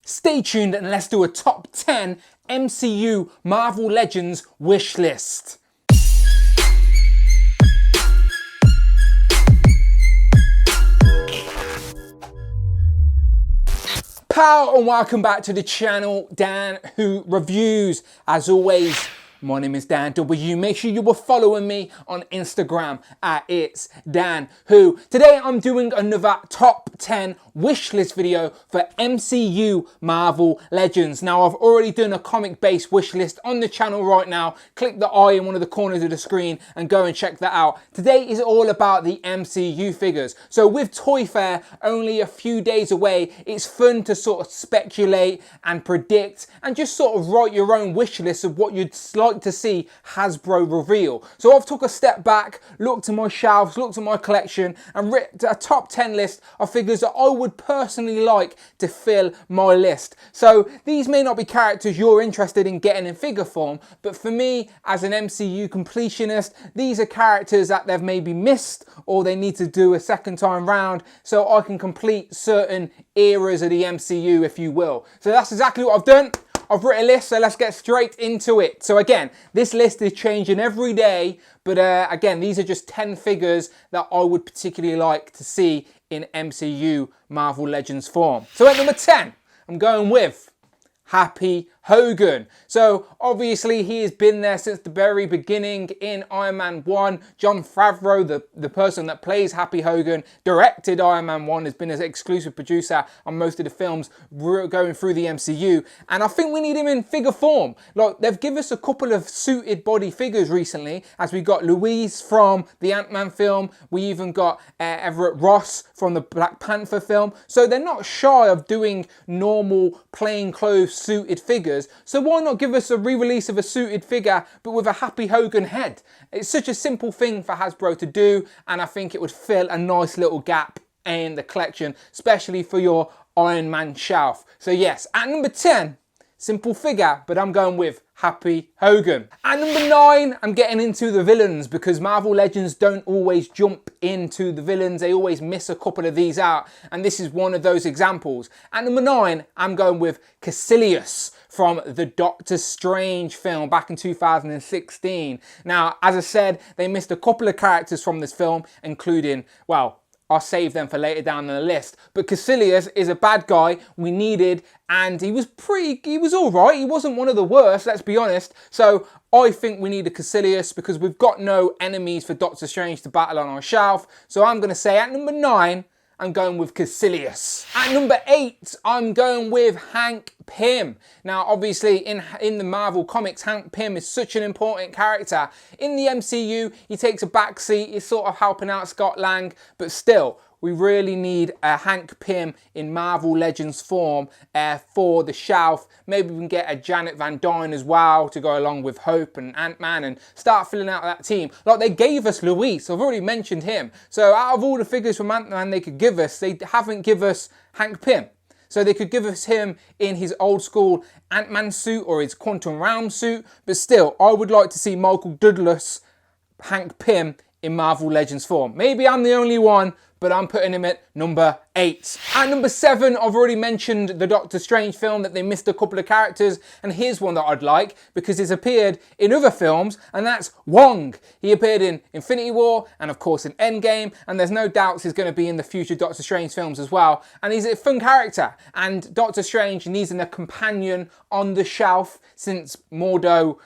Stay tuned and let's do a top 10 MCU Marvel Legends wish list. Pow and welcome back to the channel, Dan Who Reviews. As always, my name is Dan W. Make sure you were following me on Instagram at It's Dan Who. Today I'm doing another top 10 wish list video for MCU Marvel Legends. Now I've already done a comic based wish list on the channel right now. Click the eye in one of the corners of the screen and go and check that out. Today is all about the MCU figures. So with Toy Fair only a few days away, it's fun to sort of speculate and predict and just sort of write your own wish list of what you'd like to see Hasbro reveal. So I've took a step back, looked at my shelves, looked at my collection and written a top 10 list of figures that I would personally like to fill my list. So these may not be characters you're interested in getting in figure form, but for me as an MCU completionist, these are characters that they've maybe missed or they need to do a second time round so I can complete certain eras of the MCU, if you will. So that's exactly what I've done. I've written a list, so let's get straight into it. So again, this list is changing every day, but again, these are just 10 figures that I would particularly like to see in MCU Marvel Legends form. So at number 10, I'm going with Happy Hogan. So obviously he has been there since the very beginning in Iron Man 1. Jon Favreau, the person that plays Happy Hogan, directed Iron Man 1, has been an exclusive producer on most of the films going through the MCU. And I think we need him in figure form. Like, they've given us a couple of suited body figures recently, as we got Louise from the Ant-Man film. We even got Everett Ross from the Black Panther film. So they're not shy of doing normal plainclothes suited figures. So why not give us a re-release of a suited figure but with a Happy Hogan head? It's such a simple thing for Hasbro to do, and I think it would fill a nice little gap in the collection, especially for your Iron Man shelf. So yes, at number 10, simple figure, but I'm going with Happy Hogan. At number 9, I'm getting into the villains because Marvel Legends don't always jump into the villains. They always miss a couple of these out, and this is one of those examples. At number 9, I'm going with Caecilius from the Doctor Strange film back in 2016. Now, as I said, they missed a couple of characters from this film, including, well, I'll save them for later down in the list. But Caecilius is a bad guy we needed, and he was all right. He wasn't one of the worst, let's be honest. So I think we need a Caecilius because we've got no enemies for Doctor Strange to battle on our shelf. So I'm going to say at number 9, I'm going with Caecilius. At number 8, I'm going with Hank Pym. Now, obviously, in the Marvel comics, Hank Pym is such an important character. In the MCU, he takes a backseat. He's sort of helping out Scott Lang, but still, we really need a Hank Pym in Marvel Legends form for the shelf. Maybe we can get a Janet Van Dyne as well to go along with Hope and Ant-Man and start filling out that team. Like, they gave us Luis, I've already mentioned him. So out of all the figures from Ant-Man they could give us, they haven't given us Hank Pym. So they could give us him in his old school Ant-Man suit or his Quantum Realm suit. But still, I would like to see Michael Douglas Hank Pym in Marvel Legends form. Maybe I'm the only one, but I'm putting him at number 8. At number 7, I've already mentioned the Doctor Strange film that they missed a couple of characters, and here's one that I'd like because he's appeared in other films, and that's Wong. He appeared in Infinity War and of course in Endgame, and there's no doubts he's going to be in the future Doctor Strange films as well, and he's a fun character, and Doctor Strange needs a companion on the shelf since Mordo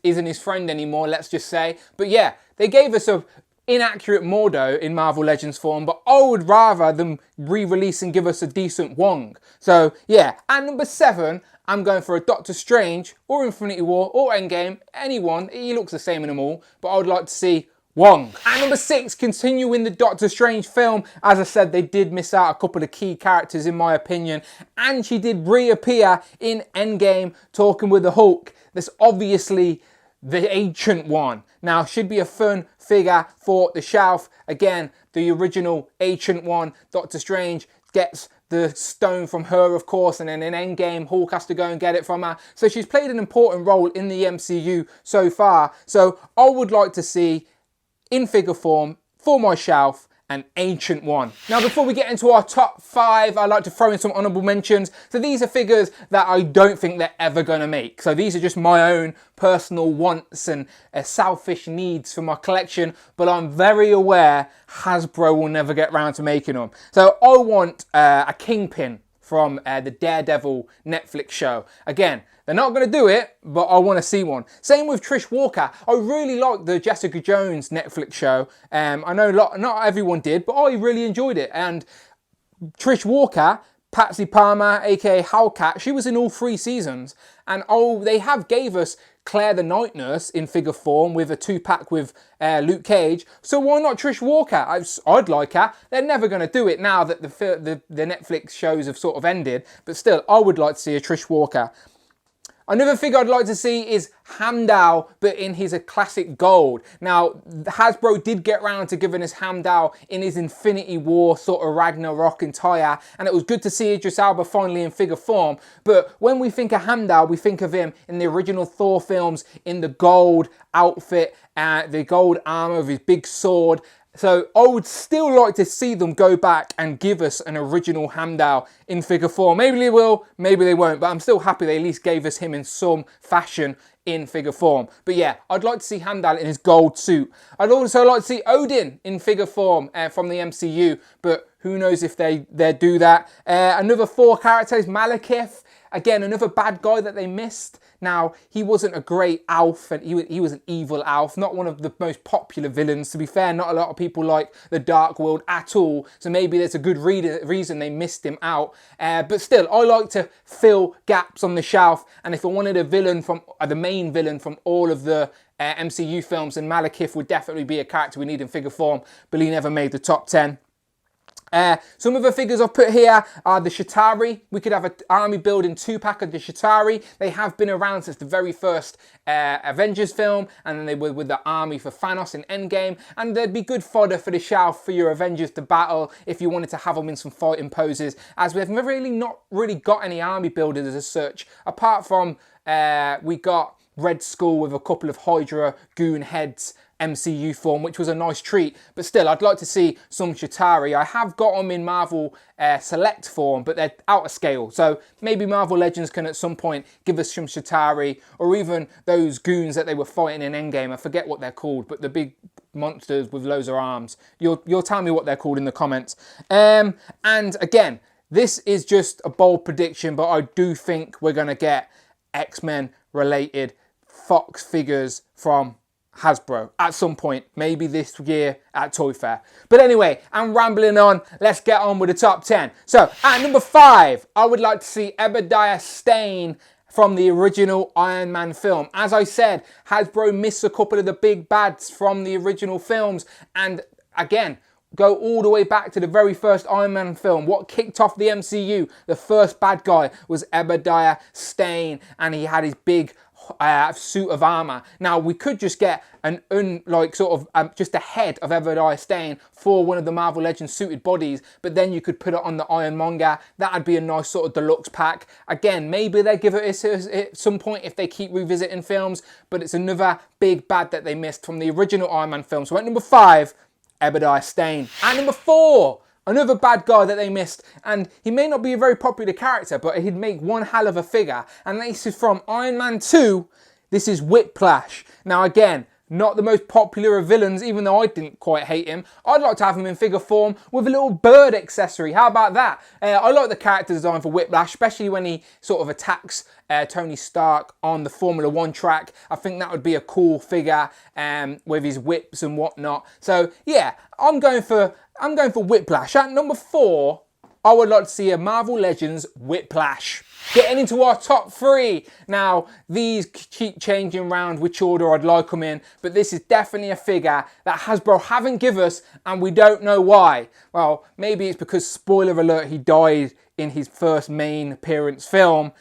isn't his friend anymore, let's just say. But yeah, they gave us a inaccurate Mordo in Marvel Legends form, but I would rather them re-release and give us a decent Wong. So yeah, at number 7, I'm going for a Doctor Strange or Infinity War or Endgame, anyone. He looks the same in them all, but I would like to see Wong. At number 6, continuing the Doctor Strange film, as I said, they did miss out a couple of key characters in my opinion, and she did reappear in Endgame talking with the Hulk. That's obviously the Ancient One. Now, should be a fun figure for the shelf. Again, the original Ancient One, Doctor Strange gets the stone from her, of course, and then in Endgame, Hulk has to go and get it from her. So she's played an important role in the MCU so far. So I would like to see in figure form for my shelf an ancient one. Now, before we get into our top 5, I'd like to throw in some honorable mentions. So these are figures that I don't think they're ever going to make. So these are just my own personal wants and selfish needs for my collection, but I'm very aware Hasbro will never get round to making them. So I want a Kingpin from the Daredevil Netflix show. Again, they're not going to do it, but I want to see one. Same with Trish Walker. I really liked the Jessica Jones Netflix show. I know not everyone did, but I really enjoyed it. And Trish Walker, Patsy Palmer, aka Hellcat, she was in all 3 seasons. And they have gave us Claire the Night Nurse in figure form with a 2-pack with Luke Cage. So why not Trish Walker? I'd like her. They're never going to do it now that the Netflix shows have sort of ended. But still, I would like to see a Trish Walker. Another figure I'd like to see is Heimdall, but in his classic gold. Now, Hasbro did get round to giving us Heimdall in his Infinity War sort of Ragnarok attire, and it was good to see Idris Elba finally in figure form. But when we think of Heimdall, we think of him in the original Thor films in the gold outfit, the gold armor with his big sword. So I would still like to see them go back and give us an original Heimdall in figure form. Maybe they will, maybe they won't, but I'm still happy they at least gave us him in some fashion in figure form. But yeah, I'd like to see Heimdall in his gold suit. I'd also like to see Odin in figure form from the MCU, but who knows if they do that. Another Thor character is Malekith. Again, another bad guy that they missed. Now, he wasn't a great elf, and he was an evil elf, not one of the most popular villains. To be fair, not a lot of people like the Dark World at all, so maybe there's a good reason they missed him out. But still, I like to fill gaps on the shelf, and if I wanted a villain from the main villain from all of the MCU films, then Malekith would definitely be a character we need in figure form, but he never made the top 10. Some of the figures I've put here are the Chitauri. We could have an army building 2-pack of the Chitauri. They have been around since the very first Avengers film, and then they were with the army for Thanos in Endgame, and they'd be good fodder for the shelf for your Avengers to battle if you wanted to have them in some fighting poses, as we've not really got any army builders as such, apart from we got Red Skull with a couple of Hydra goon heads MCU form, which was a nice treat. But still, I'd like to see some Chitauri. I have got them in Marvel Select form, but they're out of scale. So maybe Marvel Legends can at some point give us some Chitauri, or even those goons that they were fighting in Endgame. I forget what they're called, but the big monsters with loads of arms. You'll tell me what they're called in the comments. And again, this is just a bold prediction, but I do think we're going to get X-Men related Fox figures from Hasbro at some point, maybe this year at Toy Fair. But anyway, I'm rambling on. Let's get on with the top 10. So at number 5, I would like to see Obadiah Stane from the original Iron Man film. As I said, Hasbro missed a couple of the big bads from the original films, and again, go all the way back to the very first Iron Man film. What kicked off the MCU, the first bad guy, was Obadiah Stane, and he had his big suit of armor. Now we could just get just a head of Obadiah Stane for one of the Marvel Legends suited bodies, but then you could put it on the Ironmonger. That'd be a nice sort of deluxe pack. Again, maybe they give it at some point if they keep revisiting films, but it's another big bad that they missed from the original Iron Man film. So at number 5, Obadiah Stane. At number 4, another bad guy that they missed, and he may not be a very popular character, but he'd make one hell of a figure, and this is from Iron Man 2. This is Whiplash. Now again, not the most popular of villains, even though I didn't quite hate him. I'd like to have him in figure form with a little bird accessory. How about that? I like the character design for Whiplash, especially when he sort of attacks Tony Stark on the Formula 1 track. I think that would be a cool figure with his whips and whatnot. So yeah, I'm going for Whiplash. At number 4, I would like to see a Marvel Legends Whiplash. Getting into our top 3. Now, these keep changing around which order I'd like them in, but this is definitely a figure that Hasbro haven't given us, and we don't know why. Well, maybe it's because, spoiler alert, he died in his first main appearance film.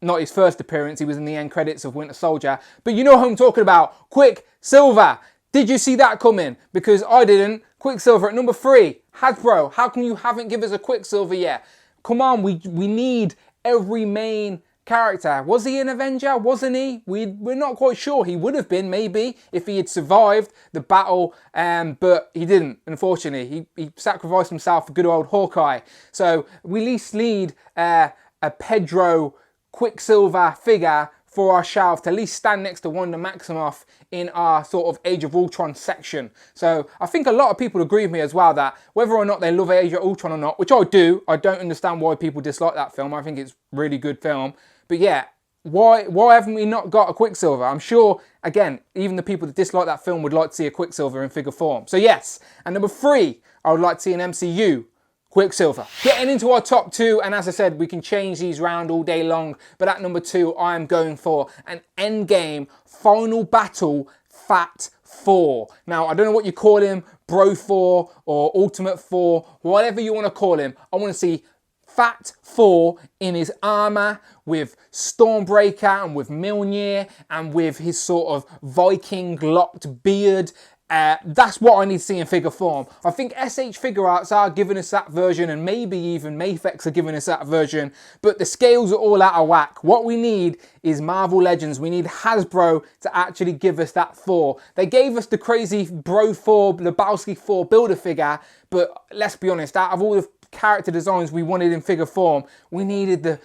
Not his first appearance, he was in the end credits of Winter Soldier. But you know who I'm talking about. Quicksilver. Did you see that coming? Because I didn't. Quicksilver at number 3. Hasbro, how come you haven't given us a Quicksilver yet? Come on, we need every main character. Was he an Avenger? Wasn't he? We're not quite sure. He would have been, maybe, if he had survived the battle, but he didn't, unfortunately. He sacrificed himself for good old Hawkeye. So we at least need a Pedro Quicksilver figure for our shelf to at least stand next to Wanda Maximoff in our sort of Age of Ultron section. So I think a lot of people agree with me as well that whether or not they love Age of Ultron or not, which I do, I don't understand why people dislike that film. I think it's a really good film. But yeah, why haven't we not got a Quicksilver? I'm sure, again, even the people that dislike that film would like to see a Quicksilver in figure form. So yes. And number 3, I would like to see an MCU Quicksilver. Getting into our top 2, and as I said, we can change these round all day long, but at number 2, I am going for an Endgame Final Battle Fat 4. Now, I don't know what you call him, Bro 4 or Ultimate 4, whatever you want to call him. I want to see Fat 4 in his armour with Stormbreaker and with Mjolnir and with his sort of Viking locked beard. That's what I need to see in figure form. I think SH Figure Arts are giving us that version, and maybe even Mafex are giving us that version, but the scales are all out of whack. What we need is Marvel Legends. We need Hasbro to actually give us that 4. They gave us the crazy Bro 4, the Lebowski 4 Builder figure, but let's be honest, out of all the character designs we wanted in figure form, we needed the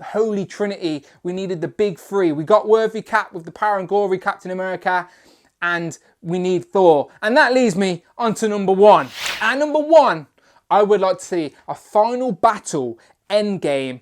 Holy Trinity. We needed the big 3. We got Worthy Cap with the Power and Glory Captain America, and we need Thor. And that leads me onto number 1. At number 1, I would like to see a Final Battle Endgame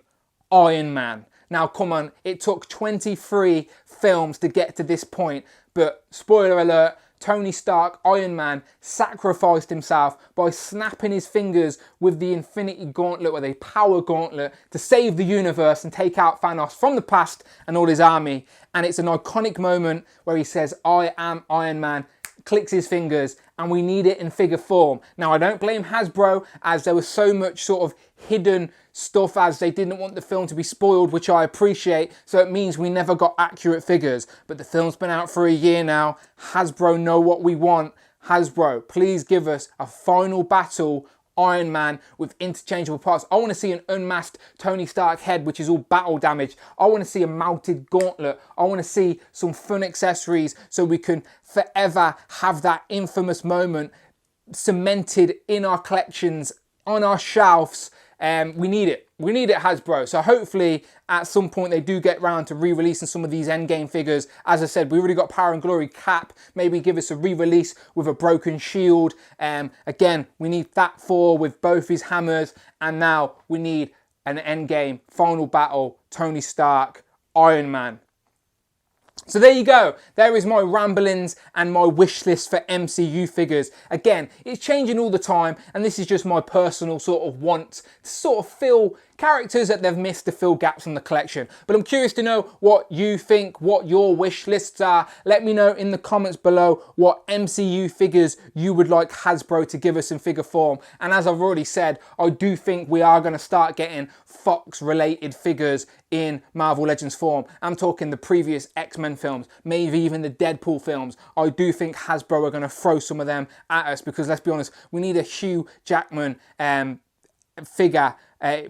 Iron Man. Now, come on, it took 23 films to get to this point, but spoiler alert, Tony Stark, Iron Man, sacrificed himself by snapping his fingers with the Infinity Gauntlet, or the Power Gauntlet, to save the universe and take out Thanos from the past and all his army. And it's an iconic moment where he says, "I am Iron Man," clicks his fingers, and we need it in figure form. Now, I don't blame Hasbro, as there was so much sort of hidden stuff, as they didn't want the film to be spoiled, which I appreciate, so it means we never got accurate figures. But the film's been out for a year now. Hasbro know what we want. Hasbro, please give us a Final Battle Iron Man with interchangeable parts. I want to see an unmasked Tony Stark head, which is all battle damage. I want to see a mounted gauntlet. I want to see some fun accessories so we can forever have that infamous moment cemented in our collections, on our shelves. We need it. We need it, Hasbro. So hopefully at some point they do get round to re-releasing some of these Endgame figures. As I said, we already got Power and Glory Cap. Maybe give us a re-release with a broken shield. Again, we need that 4 with both his hammers. And now we need an Endgame Final Battle Tony Stark Iron Man. So there you go. There is my ramblings and my wish list for MCU figures. Again, it's changing all the time, and this is just my personal sort of want to sort of fill characters that they've missed, to fill gaps in the collection. But I'm curious to know what you think, what your wish lists are. Let me know in the comments below what MCU figures you would like Hasbro to give us in figure form. And as I've already said, I do think we are going to start getting Fox related figures in Marvel Legends form. I'm talking the previous X-Men films, maybe even the Deadpool films. I do think Hasbro are going to throw some of them at us, because let's be honest, we need a Hugh Jackman figure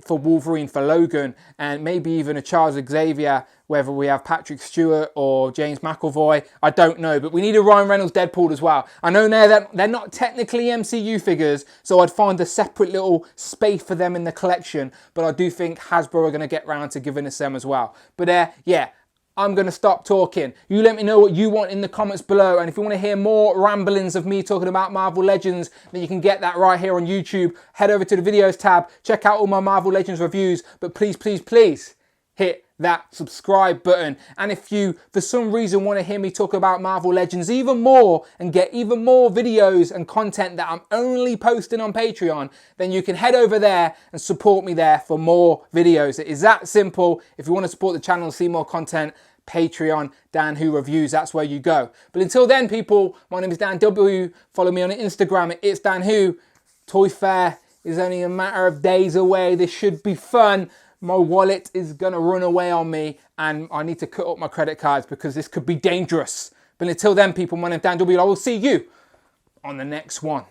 for Wolverine, for Logan, and maybe even a Charles Xavier, whether we have Patrick Stewart or James McAvoy, I don't know. But we need a Ryan Reynolds Deadpool as well. I know now that they're not technically MCU figures, so I'd find a separate little space for them in the collection, but I do think Hasbro are going to get round to giving us them as well. But yeah, I'm going to stop talking. You let me know what you want in the comments below. And if you want to hear more ramblings of me talking about Marvel Legends, then you can get that right here on YouTube. Head over to the videos tab. Check out all my Marvel Legends reviews. But please, please, please hit that subscribe button. And if you, for some reason, want to hear me talk about Marvel Legends even more and get even more videos and content that I'm only posting on Patreon, then you can head over there and support me there for more videos. It is that simple. If you want to support the channel and see more content, Patreon, Dan Who Reviews, that's where you go. But until then, people, my name is Dan W. Follow me on Instagram at It's Dan Who. Toy Fair is only a matter of days away. This should be fun. My wallet is going to run away on me, and I need to cut up my credit cards because this could be dangerous. But until then, people, my name is Dan W. I will see you on the next one.